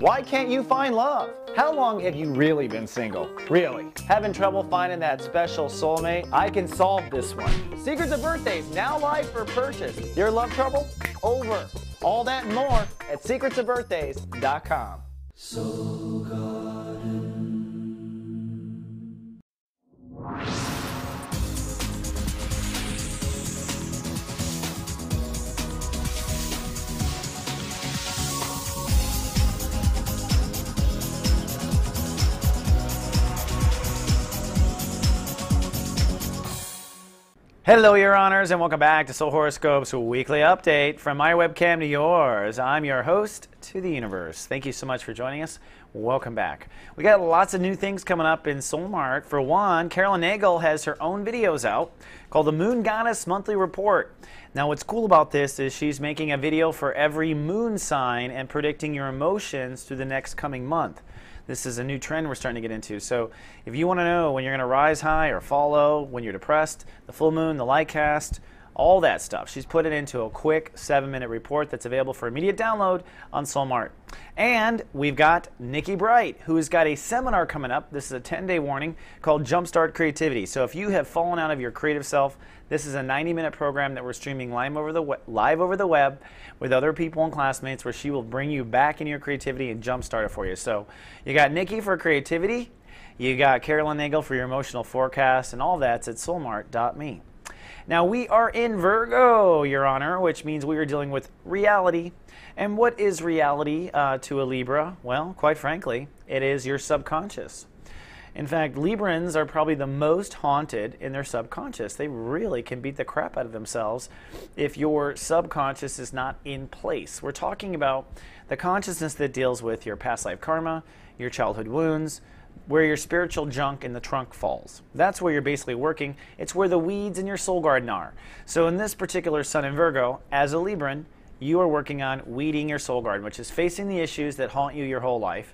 Why can't you find love? How long have you really been single? Really? Having trouble finding that special soulmate? I can solve this one. Secrets of Birthdays, now live for purchase. Your love trouble? Over. All that and more at secretsofbirthdays.com. Soul Garden. Hello, your honors, and welcome back to Soul Horoscopes weekly update from my webcam to yours. I'm your host to the universe. Thank you so much for joining us. Welcome back. We got lots of new things coming up in Soul Mart. For one, Carolyn Nagel has her own videos out called the Moon Goddess Monthly Report. Now, what's cool about this is she's making a video for every moon sign and predicting your emotions through the next coming month. This is a new trend we're starting to get into. So if you want to know when you're going to rise high or fall low, when you're depressed, the full moon, the light cast, all that stuff, she's put it into a quick 7-minute report that's available for immediate download on Soul Mart. And we've got Nikki Bright, who's got a seminar coming up. This is a 10-day warning called Jumpstart Creativity. So if you have fallen out of your creative self, this is a 90-minute program that we're streaming live over the web with other people and classmates, where she will bring you back into your creativity and jumpstart it for you. So you got Nikki for creativity, you got Carolyn Nagel for your emotional forecast, and all that's at soulmart.me. Now, we are in Virgo, Your Honor, which means we are dealing with reality. And what is reality to a Libra? Well, quite frankly, it is your subconscious. In fact, Librans are probably the most haunted in their subconscious. They really can beat the crap out of themselves if your subconscious is not in place. We're talking about the consciousness that deals with your past life karma, your childhood wounds, where your spiritual junk in the trunk falls. That's where you're basically working. It's where the weeds in your soul garden are. So in this particular Sun in Virgo, as a Libran, you are working on weeding your soul garden, which is facing the issues that haunt you your whole life.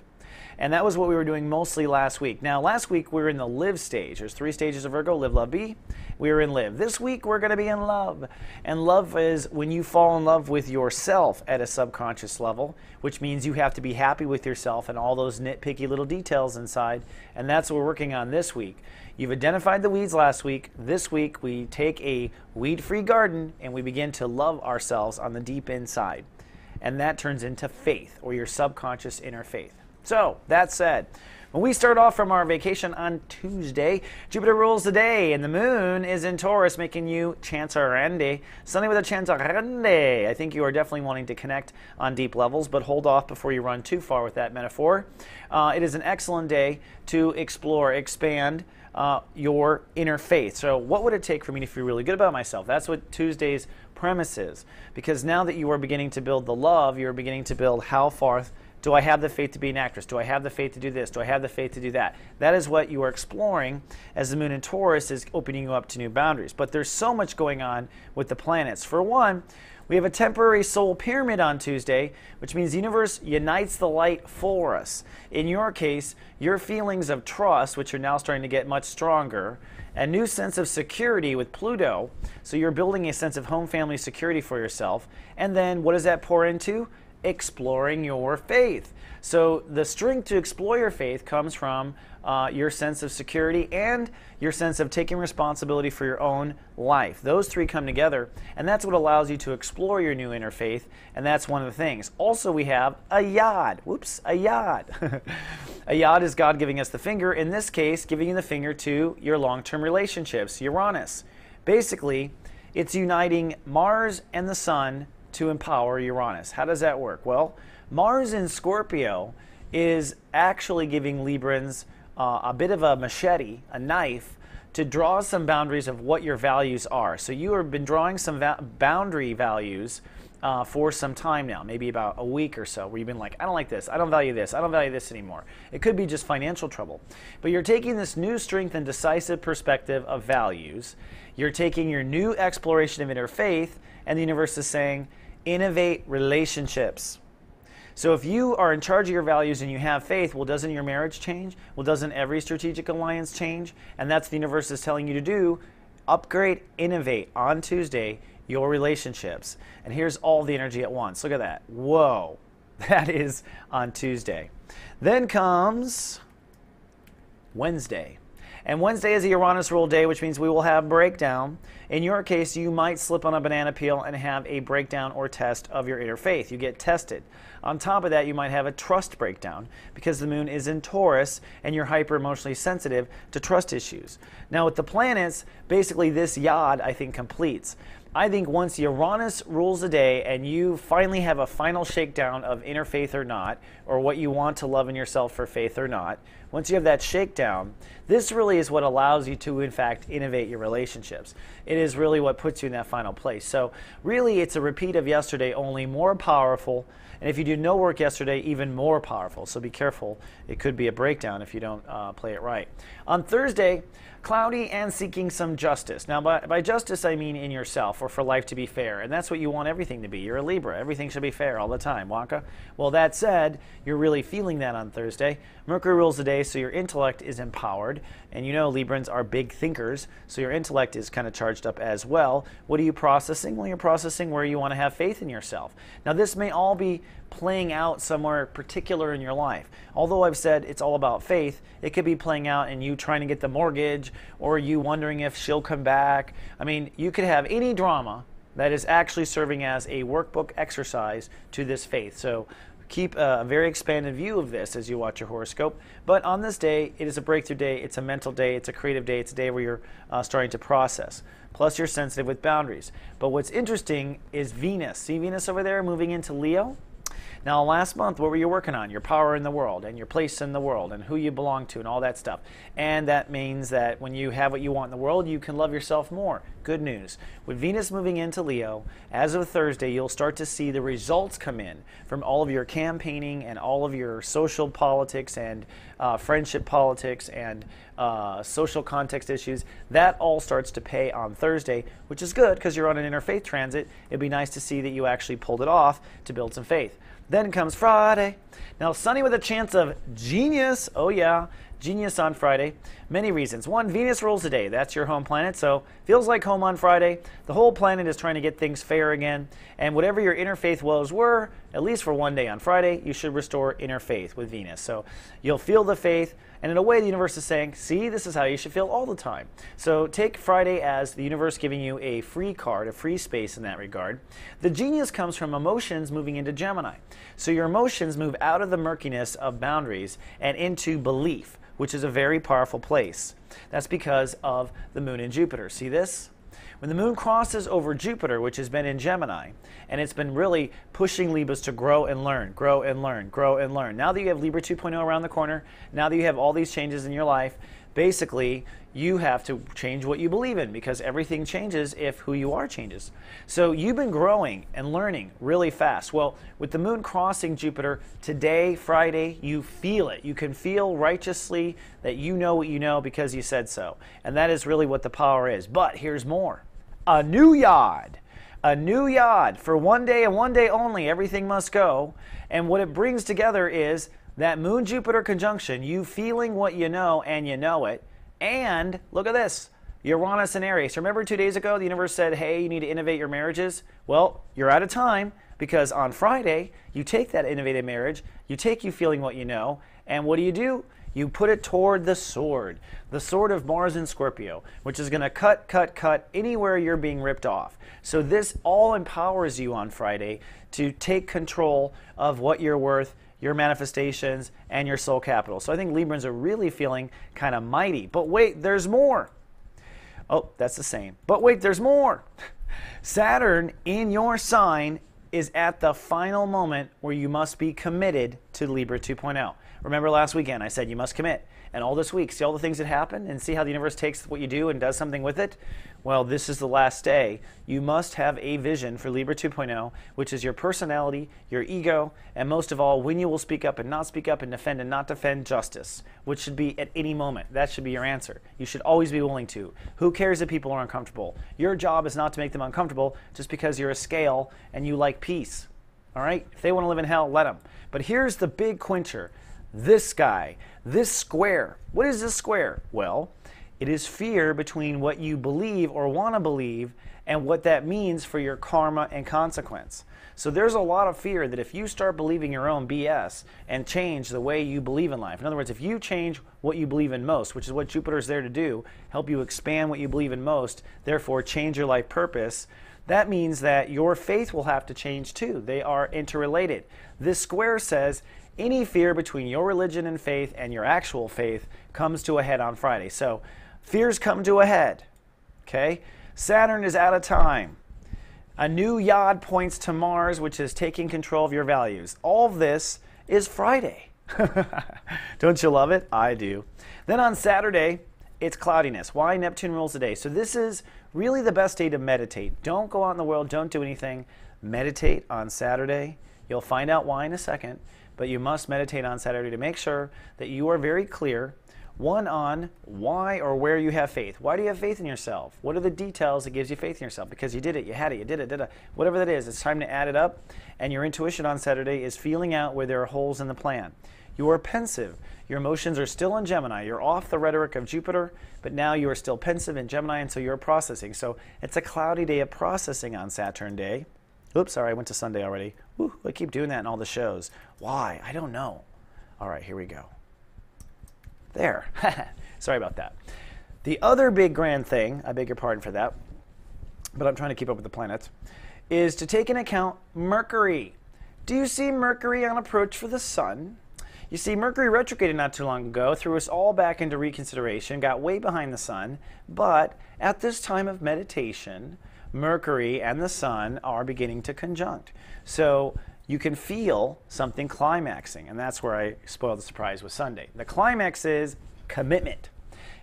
And that was what we were doing mostly last week. Now, last week we were in the live stage. There's 3 stages of Virgo: live, love, be. We were in live. This week we're going to be in love. And love is when you fall in love with yourself at a subconscious level, which means you have to be happy with yourself and all those nitpicky little details inside. And that's what we're working on this week. You've identified the weeds last week. This week we take a weed-free garden and we begin to love ourselves on the deep inside. And that turns into faith, or your subconscious inner faith. So, that said, when we start off from our vacation on Tuesday, Jupiter rules the day, and the moon is in Taurus, making you chancerende, sunny with a chancerende. I think you are definitely wanting to connect on deep levels, but hold off before you run too far with that metaphor. It is an excellent day to explore, expand your inner faith. So what would it take for me to feel really good about myself? That's what Tuesday's premise is. Because now that you are beginning to build the love, you're beginning to build how far do I have the faith to be an actress? Do I have the faith to do this? Do I have the faith to do that? That is what you are exploring as the moon in Taurus is opening you up to new boundaries. But there's so much going on with the planets. For one, we have a temporary soul pyramid on Tuesday, which means the universe unites the light for us. In your case, your feelings of trust, which are now starting to get much stronger, a new sense of security with Pluto. So you're building a sense of home family security for yourself. And then what does that pour into? Exploring your faith. So the strength to explore your faith comes from your sense of security and your sense of taking responsibility for your own life. Those 3 come together, and that's what allows you to explore your new inner faith, and that's one of the things. Also, we have a yod. Whoops, a yod. A yod is God giving us the finger, in this case, giving you the finger to your long-term relationships, Uranus. Basically, it's uniting Mars and the Sun to empower Uranus. How does that work? Well, Mars in Scorpio is actually giving Librans a bit of a machete, a knife, to draw some boundaries of what your values are. So you have been drawing some boundary values for some time now, maybe about a week or so, where you've been like, I don't like this, I don't value this, I don't value this anymore. It could be just financial trouble. But you're taking this new strength and decisive perspective of values. You're taking your new exploration of inner faith, and the universe is saying, innovate relationships. So if you are in charge of your values and you have faith, well, doesn't your marriage change? Well, doesn't every strategic alliance change? And that's what the universe is telling you to do. Upgrade, innovate on Tuesday your relationships. And here's all the energy at once. Look at that. Whoa. That is on Tuesday. Then comes Wednesday. And Wednesday is a Uranus ruled day, which means we will have breakdown. In your case, you might slip on a banana peel and have a breakdown or test of your inner faith. You get tested. On top of that, you might have a trust breakdown because the moon is in Taurus and you're hyper emotionally sensitive to trust issues. Now with the planets, basically this yod, I think, completes. I think once Uranus rules the day and you finally have a final shakedown of inner faith or not, or what you want to love in yourself for faith or not, once you have that shakedown, this really is what allows you to, in fact, innovate your relationships. It is really what puts you in that final place. So really, it's a repeat of yesterday, only more powerful. And if you do no work yesterday, even more powerful. So be careful. It could be a breakdown if you don't play it right. On Thursday, cloudy and seeking some justice. Now, by justice, I mean in yourself or for life to be fair. And that's what you want everything to be. You're a Libra. Everything should be fair all the time. Waka? Well, that said, you're really feeling that on Thursday. Mercury rules the day, so your intellect is empowered. And you know Librans are big thinkers, so your intellect is kind of charged up as well. What are you processing? Well, you're processing where you want to have faith in yourself. Now, this may all be playing out somewhere particular in your life. Although I've said it's all about faith, it could be playing out in you trying to get the mortgage or you wondering if she'll come back. I mean, you could have any drama that is actually serving as a workbook exercise to this faith. So keep a very expanded view of this as you watch your horoscope. But on this day, it is a breakthrough day. It's a mental day. It's a creative day. It's a day where you're starting to process. Plus, you're sensitive with boundaries. But what's interesting is Venus. See Venus over there moving into Leo? Now, last month, what were you working on? Your power in the world and your place in the world and who you belong to and all that stuff. And that means that when you have what you want in the world, you can love yourself more. Good news. With Venus moving into Leo, as of Thursday, you'll start to see the results come in from all of your campaigning and all of your social politics and friendship politics and social context issues. That all starts to pay on Thursday, which is good because you're on an interfaith transit. It'd be nice to see that you actually pulled it off to build some faith. Then comes Friday. Now, sunny with a chance of genius. Oh, yeah. Genius on Friday. Many reasons. One, Venus rules the day. That's your home planet. So feels like home on Friday. The whole planet is trying to get things fair again. And whatever your interfaith woes were, at least for one day on Friday, you should restore interfaith with Venus. So you'll feel the faith. And in a way, the universe is saying, see, this is how you should feel all the time. So take Friday as the universe giving you a free card, a free space in that regard. The genius comes from emotions moving into Gemini. So your emotions move out of the murkiness of boundaries and into belief, which is a very powerful place. That's because of the moon in Jupiter. See this? When the moon crosses over Jupiter, which has been in Gemini, and it's been really pushing Libras to grow and learn, grow and learn, grow and learn. Now that you have Libra 2.0 around the corner, now that you have all these changes in your life, basically you have to change what you believe in because everything changes if who you are changes. So you've been growing and learning really fast. Well, with the moon crossing Jupiter today, Friday, you feel it. You can feel righteously that you know what you know because you said so. And that is really what the power is. But here's more. A new yod. A new yod. For one day and one day only, everything must go. And what it brings together is that Moon-Jupiter conjunction, you feeling what you know and you know it. And look at this, Uranus and Aries. Remember 2 days ago, the universe said, hey, you need to innovate your marriages? Well, you're out of time because on Friday, you take that innovative marriage, you take you feeling what you know, and what do? You put it toward the sword of Mars and Scorpio, which is going to cut anywhere you're being ripped off. So this all empowers you on Friday to take control of what you're worth, your manifestations, and your soul capital. So I think Librans are really feeling kind of mighty. But wait, there's more. Oh, that's the same. But wait, there's more. Saturn in your sign is at the final moment where you must be committed to Libra 2.0. Remember last weekend I said you must commit. And all this week, see all the things that happen and see how the universe takes what you do and does something with it? Well, this is the last day. You must have a vision for Libra 2.0, which is your personality, your ego, and most of all, when you will speak up and not speak up and defend and not defend justice, which should be at any moment. That should be your answer. You should always be willing to. Who cares if people are uncomfortable? Your job is not to make them uncomfortable just because you're a scale and you like peace. All right? If they want to live in hell, let them. But here's the big quencher. This guy, this square. What is this square? Well, It is fear between what you believe or want to believe and what that means for your karma and consequence. So there's a lot of fear that if you start believing your own BS and change the way you believe in life, in other words, if you change what you believe in most, which is what Jupiter's there to do, help you expand what you believe in most, therefore change your life purpose, that means that your faith will have to change too. They are interrelated. This square says any fear between your religion and faith and your actual faith comes to a head on Friday. So fears come to a head. Okay? Saturn is out of time. A new yod points to Mars, which is taking control of your values. All of this is Friday. Don't you love it? I do. Then on Saturday, it's cloudiness. Why? Neptune rules the day. So this is really the best day to meditate. Don't go out in the world. Don't do anything. Meditate on Saturday. You'll find out why in a second. But you must meditate on Saturday to make sure that you are very clear. One, on why or where you have faith. Why do you have faith in yourself? What are the details that gives you faith in yourself? Because you did it, you had it, you did it, whatever that is. It's time to add it up. And your intuition on Saturday is feeling out where there are holes in the plan. You are pensive. Your emotions are still in Gemini. You're off the rhetoric of Jupiter, but now you are still pensive in Gemini, and so you're processing. So it's a cloudy day of processing on Saturn day. Oops, sorry, I went to Sunday already. Woo, I keep doing that in all the shows. Why? I don't know. All right, here we go. There. Sorry about that. The other big grand thing, I beg your pardon for that, but I'm trying to keep up with the planets, is to take into account Mercury. Do you see Mercury on approach for the Sun? You see, Mercury retrograded not too long ago, threw us all back into reconsideration, got way behind the Sun, but at this time of meditation, Mercury and the Sun are beginning to conjunct. So you can feel something climaxing, and that's where I spoiled the surprise with Sunday. The climax is commitment.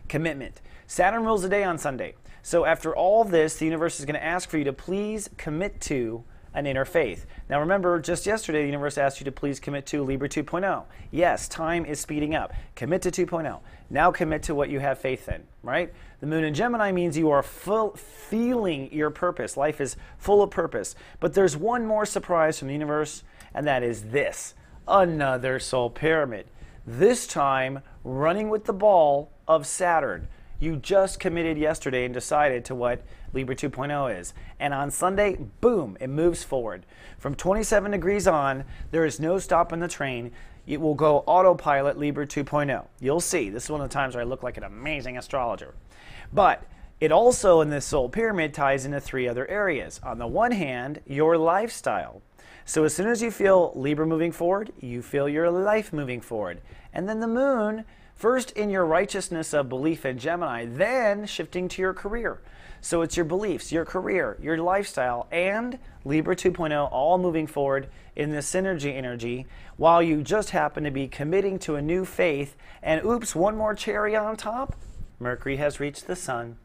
Commitment. Saturn rules the day on Sunday. So after all this, the universe is going to ask for you to please commit to an inner faith. Now remember, just yesterday, the universe asked you to please commit to Libra 2.0. Yes, time is speeding up. Commit to 2.0. Now commit to what you have faith in, right? The moon in Gemini means you are feeling your purpose. Life is full of purpose. But there's one more surprise from the universe, and that is this. Another soul pyramid. This time, running with the ball of Saturn. You just committed yesterday and decided to what Libra 2.0 is. And on Sunday, boom, it moves forward. From 27 degrees on, there is no stopping the train. It will go autopilot Libra 2.0. You'll see. This is one of the times where I look like an amazing astrologer. But it also, in this soul pyramid, ties into three other areas. On the one hand, your lifestyle. So as soon as you feel Libra moving forward, you feel your life moving forward. And then the moon, first in your righteousness of belief in Gemini, then shifting to your career. So it's your beliefs, your career, your lifestyle, and Libra 2.0 all moving forward in this synergy energy while you just happen to be committing to a new faith. And oops, one more cherry on top. Mercury has reached the Sun,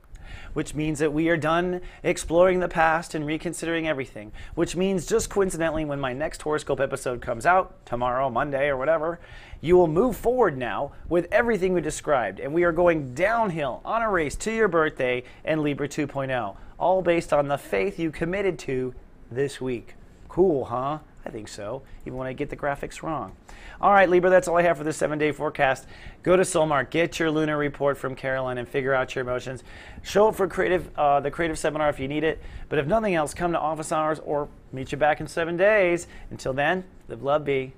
which means that we are done exploring the past and reconsidering everything, which means just coincidentally when my next horoscope episode comes out, tomorrow, Monday, or whatever, you will move forward now with everything we described, and we are going downhill on a race to your birthday and Libra 2.0, all based on the faith you committed to this week. Cool, huh? I think so, even when I get the graphics wrong. All right, Libra, that's all I have for this 7-day forecast. Go to Soulmark, get your lunar report from Caroline, and figure out your emotions. Show up for the creative seminar if you need it. But if nothing else, come to office hours or meet you back in 7 days. Until then, live, love, be.